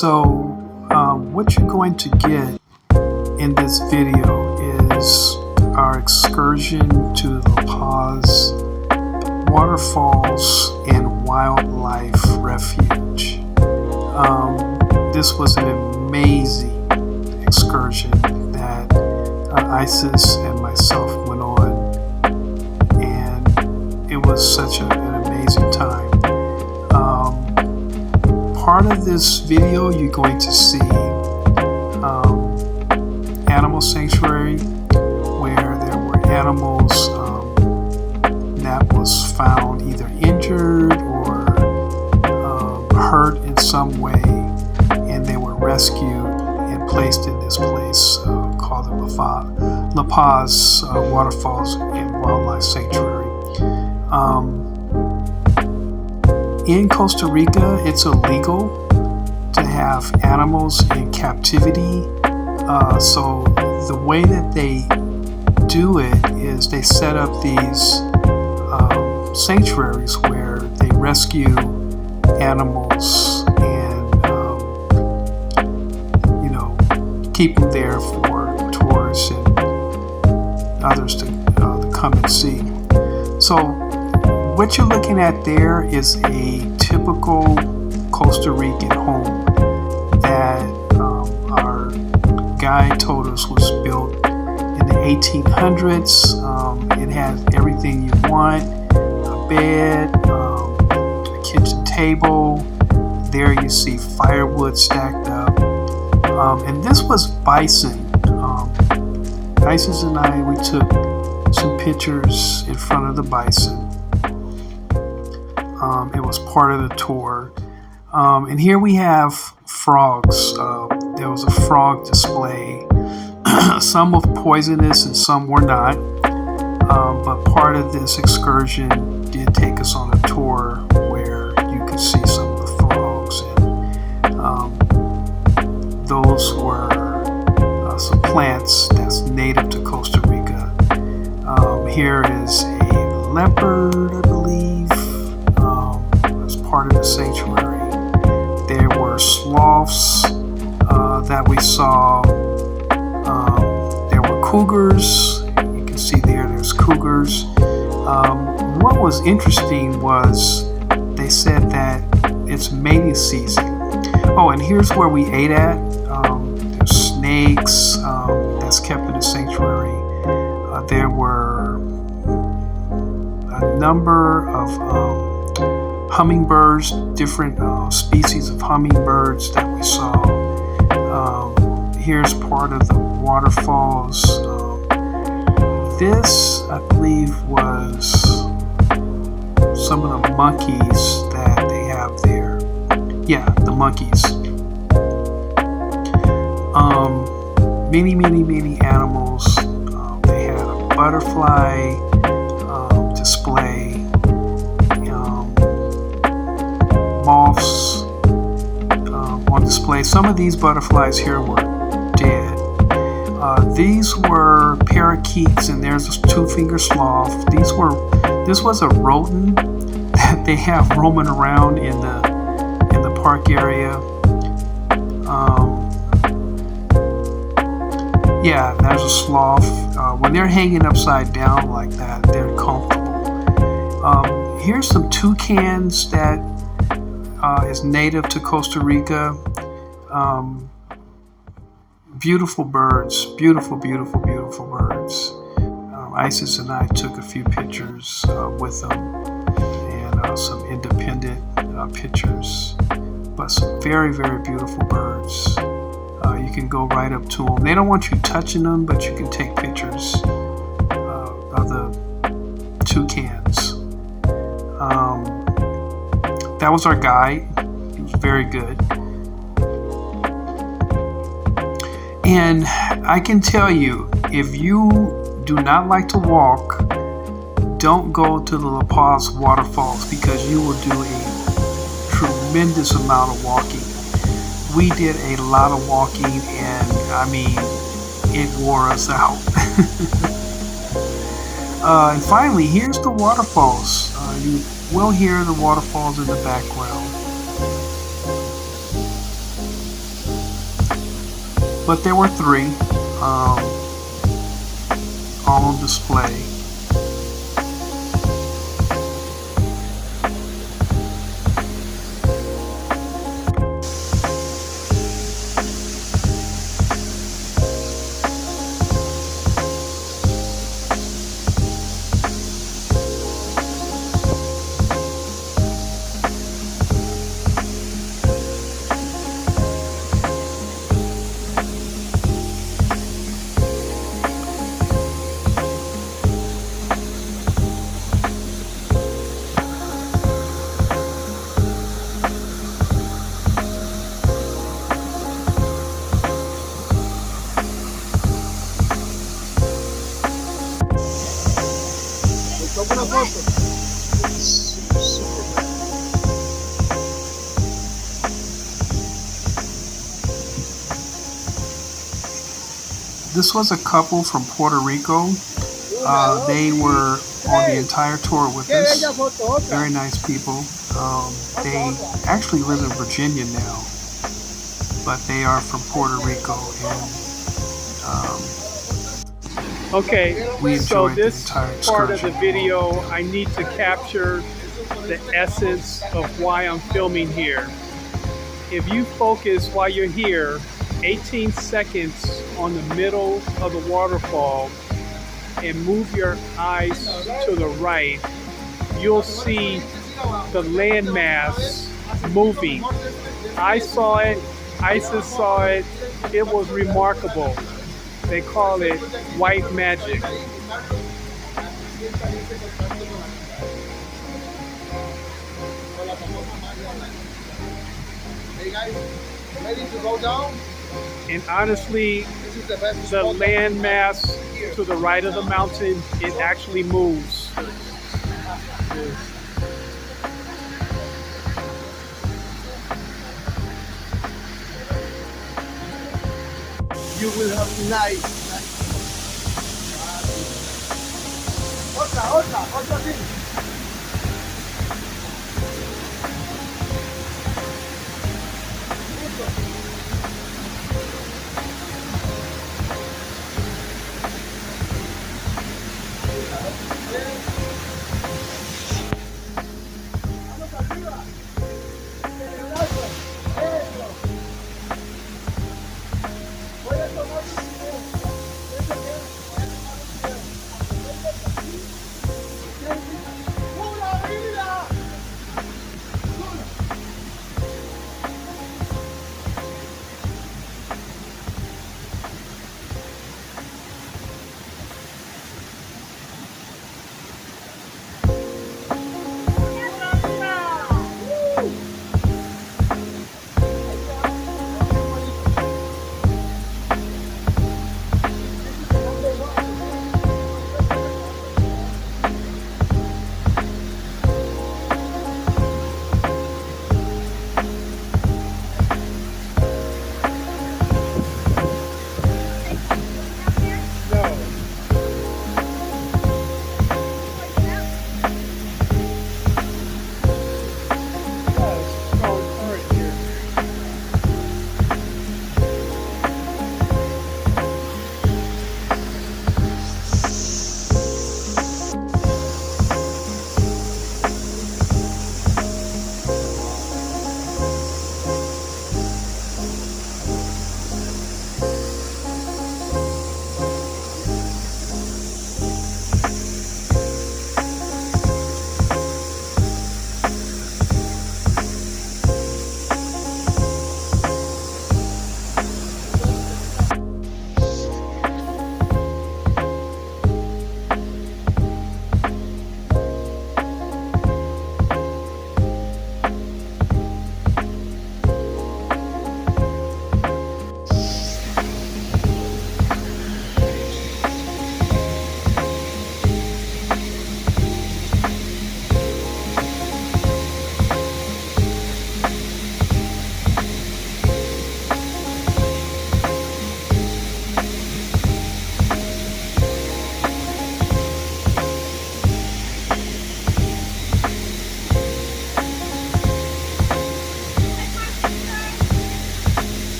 So what you're going to get in this video is our excursion to La Paz Waterfalls and Wildlife Refuge. This was an amazing excursion that Isis and myself went on, and it was such an amazing time. Part of this video you're going to see animal sanctuary where there were animals that was found either injured or hurt in some way, and they were rescued and placed in this place called the La Paz Waterfalls and Wildlife Sanctuary. In Costa Rica, it's illegal to have animals in captivity. So the way that they do it is they set up these sanctuaries where they rescue animals and keep them there for tourists and others to come and see. So what you're looking at there is a typical Costa Rican home that our guide told us was built in the 1800s. It has everything you want: a bed, a kitchen table. There you see firewood stacked up. And this was bison. Isis and I, we took some pictures in front of the bison. It was part of the tour. And here we have frogs. There was a frog display. Some were poisonous and some were not. But part of this excursion did take us on a tour where you could see some of the frogs. And those were some plants that's native to Costa Rica. Here is a leopard, I believe, as part of the sanctuary. There were sloths that we saw. There were cougars. You can see there's cougars. What was interesting was they said that it's mating season. Oh, and here's where we ate at. There's snakes that's kept in the sanctuary. There were a number of hummingbirds, different species of hummingbirds that we saw. Here's part of the waterfalls. This, I believe, was some of the monkeys that they have there. Yeah, the monkeys. Many animals. They had a butterfly display, moths on display. Some of these butterflies here were dead. These were parakeets, and there's a two-finger sloth. This was a rodent that they have roaming around in the park area. Yeah, there's a sloth. When they're hanging upside down like that, they're comfortable. Here's some toucans that is native to Costa Rica. Beautiful birds, beautiful birds. Isis and I took a few pictures with them, and some independent pictures, but some very beautiful birds. You can go right up to them. They don't want you touching them, but you can take pictures of the toucans. That was our guide. He was very good. And I can tell you, if you do not like to walk, don't go to the La Paz Waterfalls, because you will do a tremendous amount of walking. We did a lot of walking, and I mean, it wore us out. And finally, here's the waterfalls. You will hear the waterfalls in the background. But there were three, all on display. This was a couple from Puerto Rico. They were on the entire tour with us. Very nice people. They actually live in Virginia now, but they are from Puerto Rico, and Okay, we so enjoyed the this entire part of the excursion. video, I need to capture the essence of why I'm filming here. If you focus while you're here, 18 seconds on the middle of the waterfall and move your eyes to the right, you'll see the landmass moving. I saw it, Isis saw it, it was remarkable. They call it white magic. Hey guys, ready to go down? And honestly, This is the best the spot. landmass to the right of the mountain, it actually moves. You will have nice. Otra thing.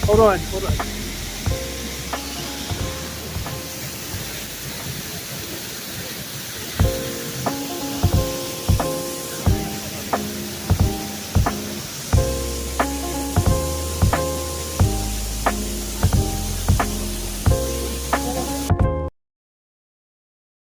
Hold on, hold on.